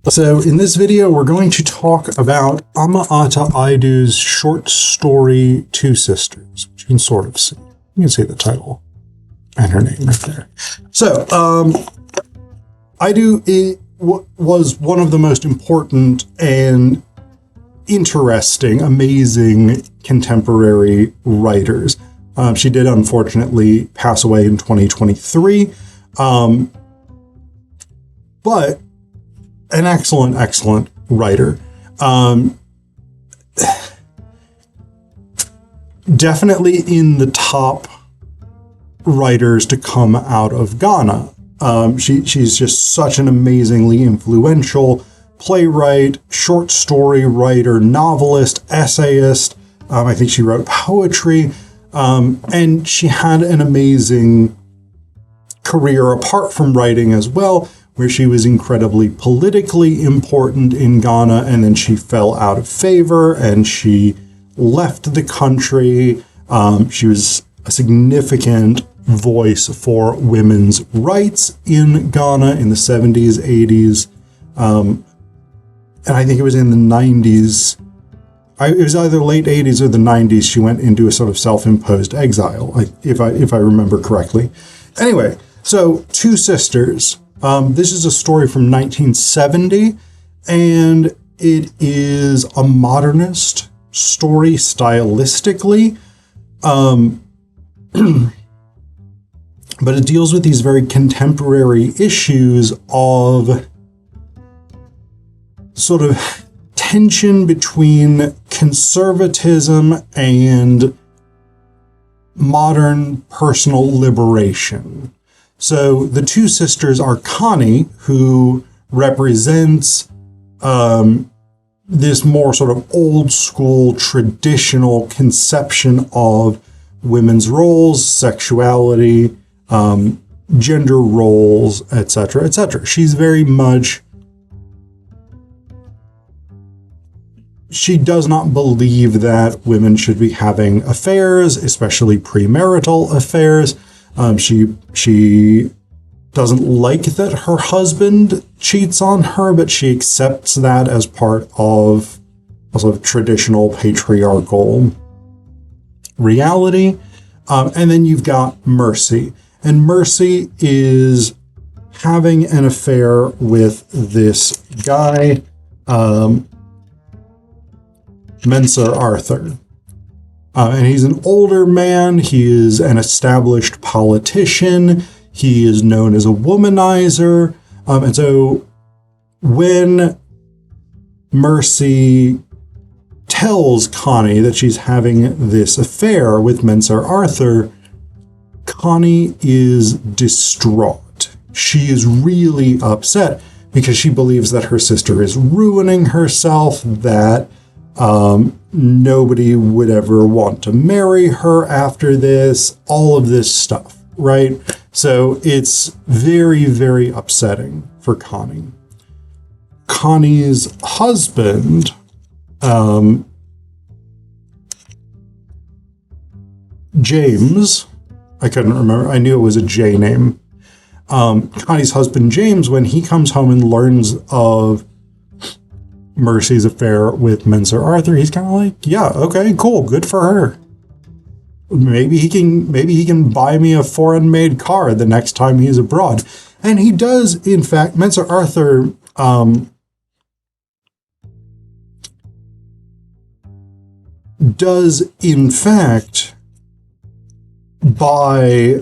So in this video, we're going to talk about Ama Ata Aidoo's short story, Two Sisters, which you can sort of see. You can see the title and her name right there. So, Aidoo was one of the most important and interesting, amazing contemporary writers. She did unfortunately pass away in 2023, but an excellent writer. Definitely in the top writers to come out of Ghana. She's just such an amazingly influential playwright, short story writer, novelist, essayist. I think she wrote poetry, and she had an amazing career apart from writing as well, where she was incredibly politically important in Ghana, and then she fell out of favor and she left the country. She was a significant voice for women's rights in Ghana in the 70s, 80s, and I think it was in the 90s. It was either late 80s or the 90s. She went into a sort of self-imposed exile, if I remember correctly. Anyway, so Two Sisters. This is a story from 1970, and it is a modernist story stylistically, but it deals with these very contemporary issues of sort of tension between conservatism and modern personal liberation. So the two sisters are Connie, who represents this more sort of old school, traditional conception of women's roles, sexuality, gender roles, etc., etc. She's very much, she does not believe that women should be having affairs, especially premarital affairs. She doesn't like that her husband cheats on her, but she accepts that as part of a sort of traditional patriarchal reality. And then you've got Mercy. And Mercy is having an affair with this guy, Mensa Arthur. And he's an older man. He is an established politician. He is known as a womanizer. And so when Mercy tells Connie that she's having this affair with Mensa Arthur, Connie is distraught. She is really upset because she believes that her sister is ruining herself, that nobody would ever want to marry her after this, all of this stuff, right? So it's very, very upsetting for Connie. Connie's husband, James, I couldn't remember, I knew it was a J name. Connie's husband, James, when he comes home and learns of Mercy's affair with Mensa Arthur, he's kind of like, yeah, okay, cool, good for her. Maybe he can buy me a foreign-made car the next time he's abroad. And he does, in fact. Mensa Arthur does, in fact, buy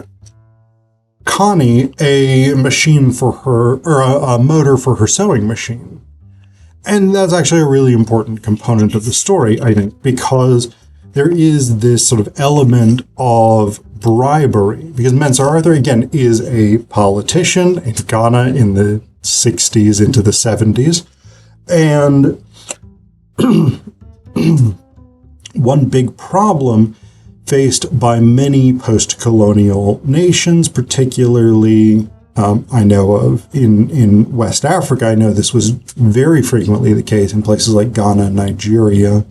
Connie a machine for her, or a motor for her sewing machine. And that's actually a really important component of the story, I think, because there is this sort of element of bribery. Because Mensa Arthur, again, is a politician in Ghana in the 60s into the 70s. And one big problem faced by many post-colonial nations, particularly I know of in West Africa. I know this was very frequently the case in places like Ghana and Nigeria.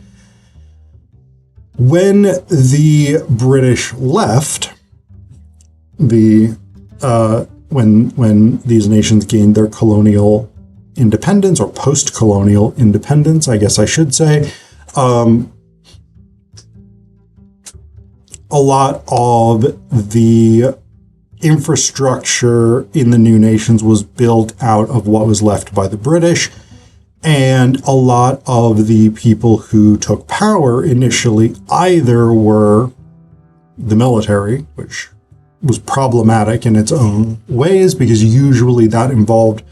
When the British left, when these nations gained their colonial independence, or post-colonial independence, I guess I should say, a lot of the infrastructure in the new nations was built out of what was left by the British, and a lot of the people who took power initially either were the military, which was problematic in its own ways because usually that involved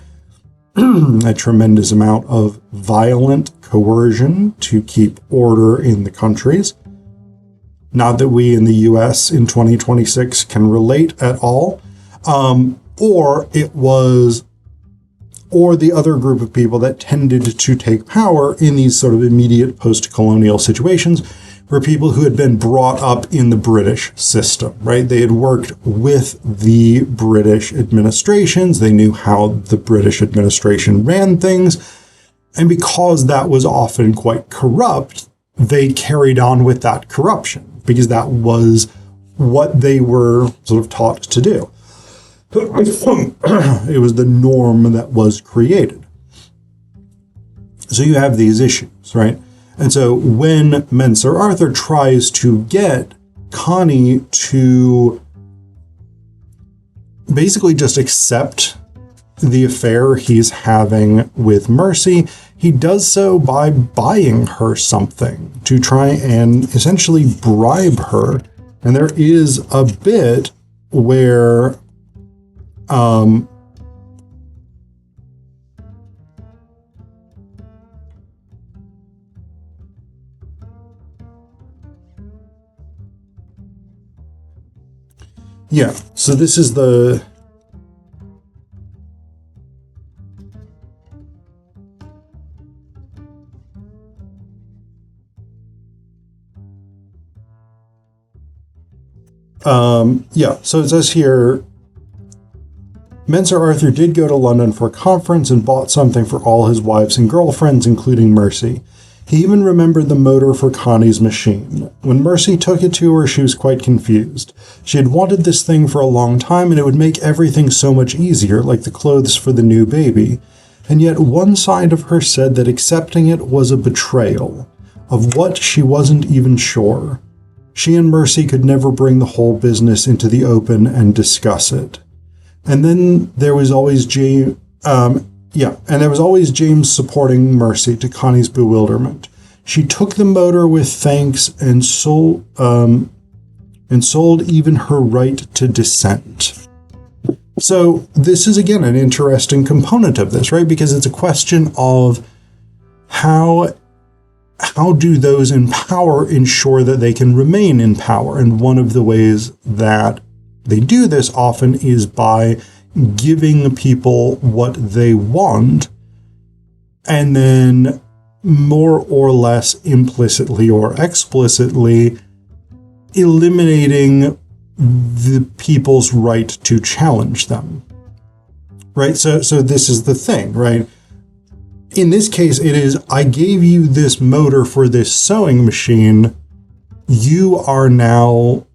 a tremendous amount of violent coercion to keep order in the countries. Not that we in the US in 2026 can relate at all. Or the other group of people that tended to take power in these sort of immediate post-colonial situations were people who had been brought up in the British system, right? They had worked with the British administrations. They knew how the British administration ran things. And because that was often quite corrupt, they carried on with that corruption because that was what they were sort of taught to do. It was the norm that was created. So you have these issues, right? And so when Menser Arthur tries to get Connie to basically just accept the affair he's having with Mercy, he does so by buying her something to try and essentially bribe her. And there is a bit where yeah, so this is the so it says here, Menser Arthur did go to London for a conference and bought something for all his wives and girlfriends, including Mercy. He even remembered the motor for Connie's machine. When Mercy took it to her, she was quite confused. She had wanted this thing for a long time, and it would make everything so much easier, like the clothes for the new baby. And yet one side of her said that accepting it was a betrayal, of what she wasn't even sure. She and Mercy could never bring the whole business into the open and discuss it. And then there was always James supporting Mercy to Connie's bewilderment. She took the motor with thanks and sold even her right to dissent. So this is, again, an interesting component of this, right? Because it's a question of how do those in power ensure that they can remain in power? And one of the ways that they do this often is by giving people what they want and then more or less implicitly or explicitly eliminating the people's right to challenge them. Right? So this is the thing, right? In this case, it is, I gave you this motor for this sewing machine. You are now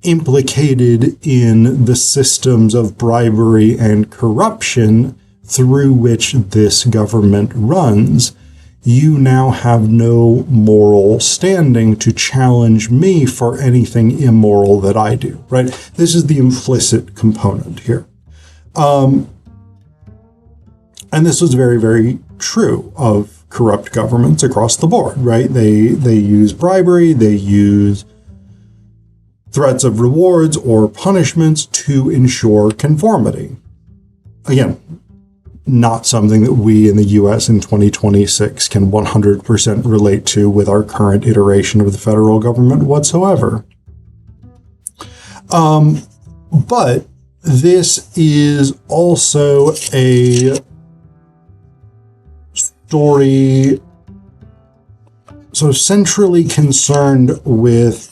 implicated in the systems of bribery and corruption through which this government runs. You now have no moral standing to challenge me for anything immoral that I do, right? This is the implicit component here. And this was very, very true of corrupt governments across the board, right? They use bribery, they use threats of rewards or punishments to ensure conformity. Again, not something that we in the US in 2026 can 100% relate to with our current iteration of the federal government whatsoever. But this is also a story so centrally concerned with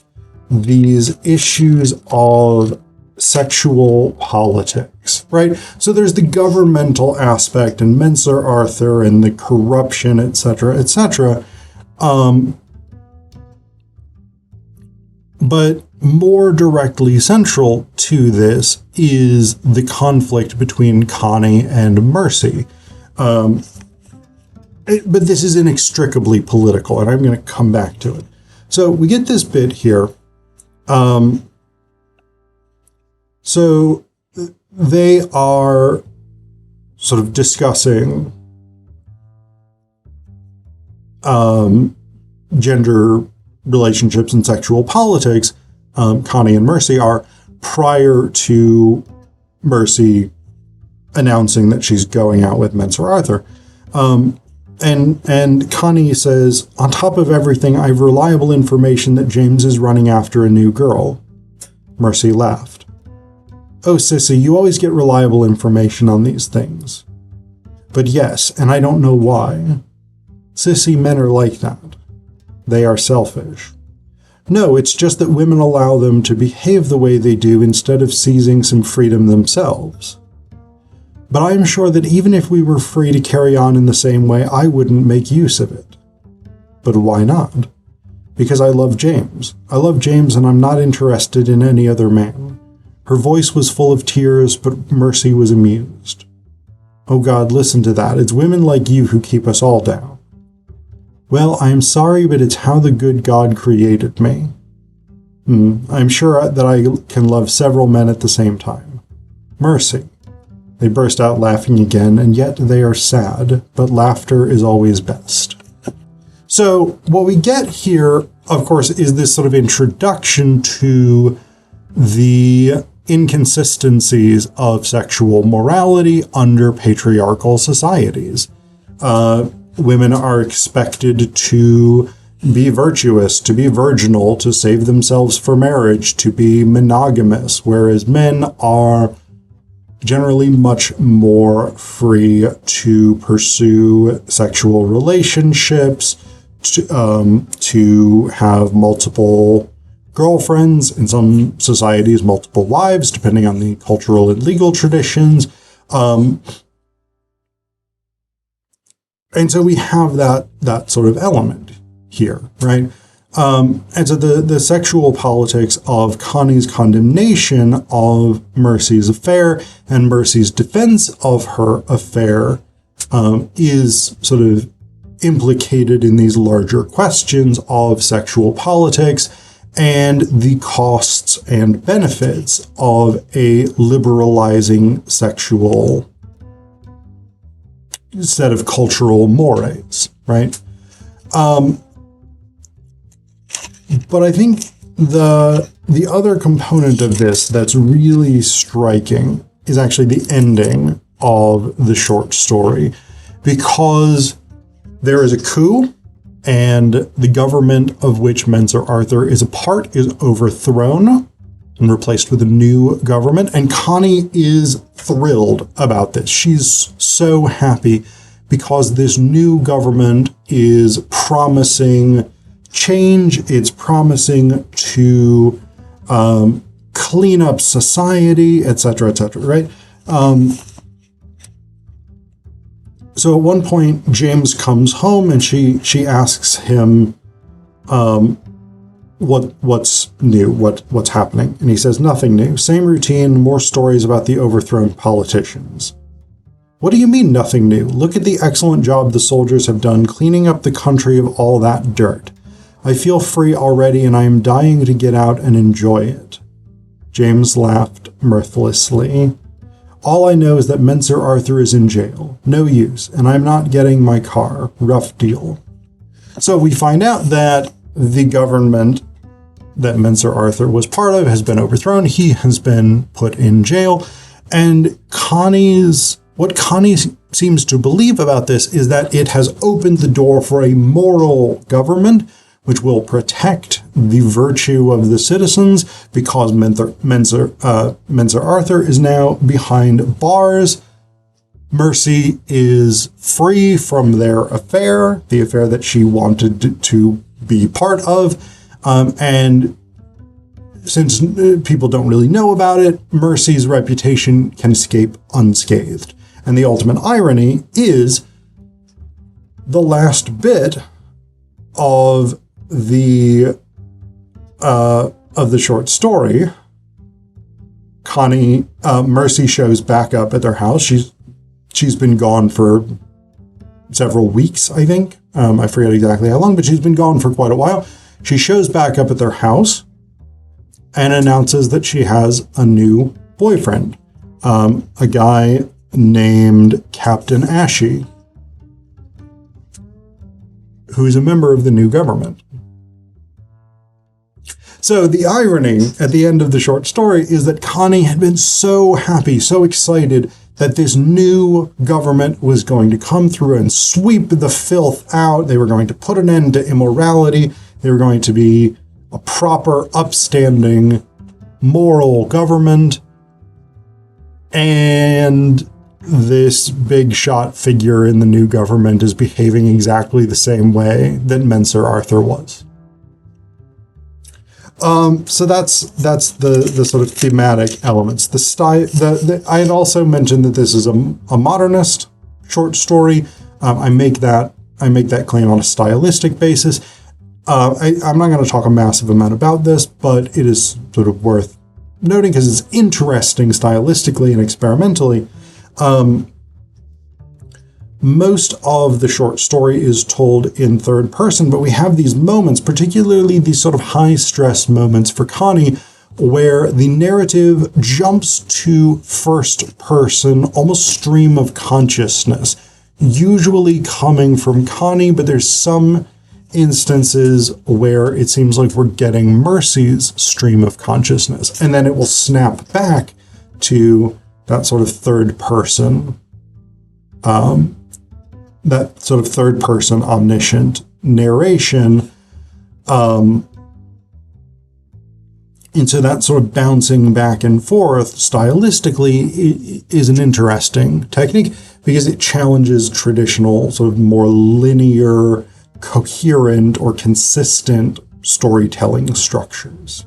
these issues of sexual politics, right? So there's the governmental aspect and Menser Arthur and the corruption, etc., etc. But more directly central to this is the conflict between Connie and Mercy. but this is inextricably political, and I'm going to come back to it. So we get this bit here. So they are sort of discussing gender relationships and sexual politics. Connie and Mercy are, prior to Mercy announcing that she's going out with Mentor Arthur. And Connie says, on top of everything, I have reliable information that James is running after a new girl. Mercy laughed. Oh, sissy, you always get reliable information on these things. But yes, and I don't know why. Sissy men are like that. They are selfish. No, it's just that women allow them to behave the way they do instead of seizing some freedom themselves. But I am sure that even if we were free to carry on in the same way, I wouldn't make use of it. But why not? Because I love James. I love James and I'm not interested in any other man. Her voice was full of tears, but Mercy was amused. Oh God, listen to that. It's women like you who keep us all down. Well, I am sorry, but it's how the good God created me. I'm sure that I can love several men at the same time. Mercy. They burst out laughing again, and yet they are sad, but laughter is always best. So what we get here, of course, is this sort of introduction to the inconsistencies of sexual morality under patriarchal societies. Women are expected to be virtuous, to be virginal, to save themselves for marriage, to be monogamous, whereas men are generally much more free to pursue sexual relationships, to have multiple girlfriends, in some societies, multiple wives, depending on the cultural and legal traditions. And so we have that sort of element here, right? And so the sexual politics of Connie's condemnation of Mercy's affair and Mercy's defense of her affair is sort of implicated in these larger questions of sexual politics and the costs and benefits of a liberalizing sexual set of cultural mores, right? But I think the other component of this that's really striking is actually the ending of the short story, because there is a coup, and the government of which Mentor Arthur is a part is overthrown and replaced with a new government. And Connie is thrilled about this. She's so happy because this new government is promising change. It's promising to clean up society, etc., right? So at one point, James comes home and she asks him, what's new? What's happening? And he says, nothing new. Same routine, more stories about the overthrown politicians. What do you mean, nothing new? Look at the excellent job the soldiers have done cleaning up the country of all that dirt. I feel free already, and I am dying to get out and enjoy it. James laughed mirthlessly. All I know is that Mentor Arthur is in jail. No use, and I'm not getting my car. Rough deal. So we find out that the government that Mentor Arthur was part of has been overthrown. He has been put in jail. And what Connie seems to believe about this is that it has opened the door for a moral government which will protect the virtue of the citizens, because Mentor Arthur is now behind bars. Mercy is free from their affair, the affair that she wanted to be part of. And since people don't really know about it, Mercy's reputation can escape unscathed. And the ultimate irony is the last bit of the short story. Mercy shows back up at their house. She's been gone for several weeks, I think. I forget exactly how long, but she's been gone for quite a while. She shows back up at their house and announces that she has a new boyfriend, a guy named Captain Ashy, who's a member of the new government. So the irony at the end of the short story is that Connie had been so happy, so excited that this new government was going to come through and sweep the filth out. They were going to put an end to immorality. They were going to be a proper, upstanding, moral government. And this big shot figure in the new government is behaving exactly the same way that Menser Arthur was. So that's the sort of thematic elements. The style. I had also mentioned that this is a modernist short story. I make that claim on a stylistic basis. I'm not going to talk a massive amount about this, but it is sort of worth noting because it's interesting stylistically and experimentally. Most of the short story is told in third person, but we have these moments, particularly these sort of high-stress moments for Connie, where the narrative jumps to first person, almost stream of consciousness, usually coming from Connie, but there's some instances where it seems like we're getting Mercy's stream of consciousness, and then it will snap back to that sort of third person, that sort of third person omniscient narration. And so that sort of bouncing back and forth stylistically is an interesting technique because it challenges traditional sort of more linear, coherent, or consistent storytelling structures.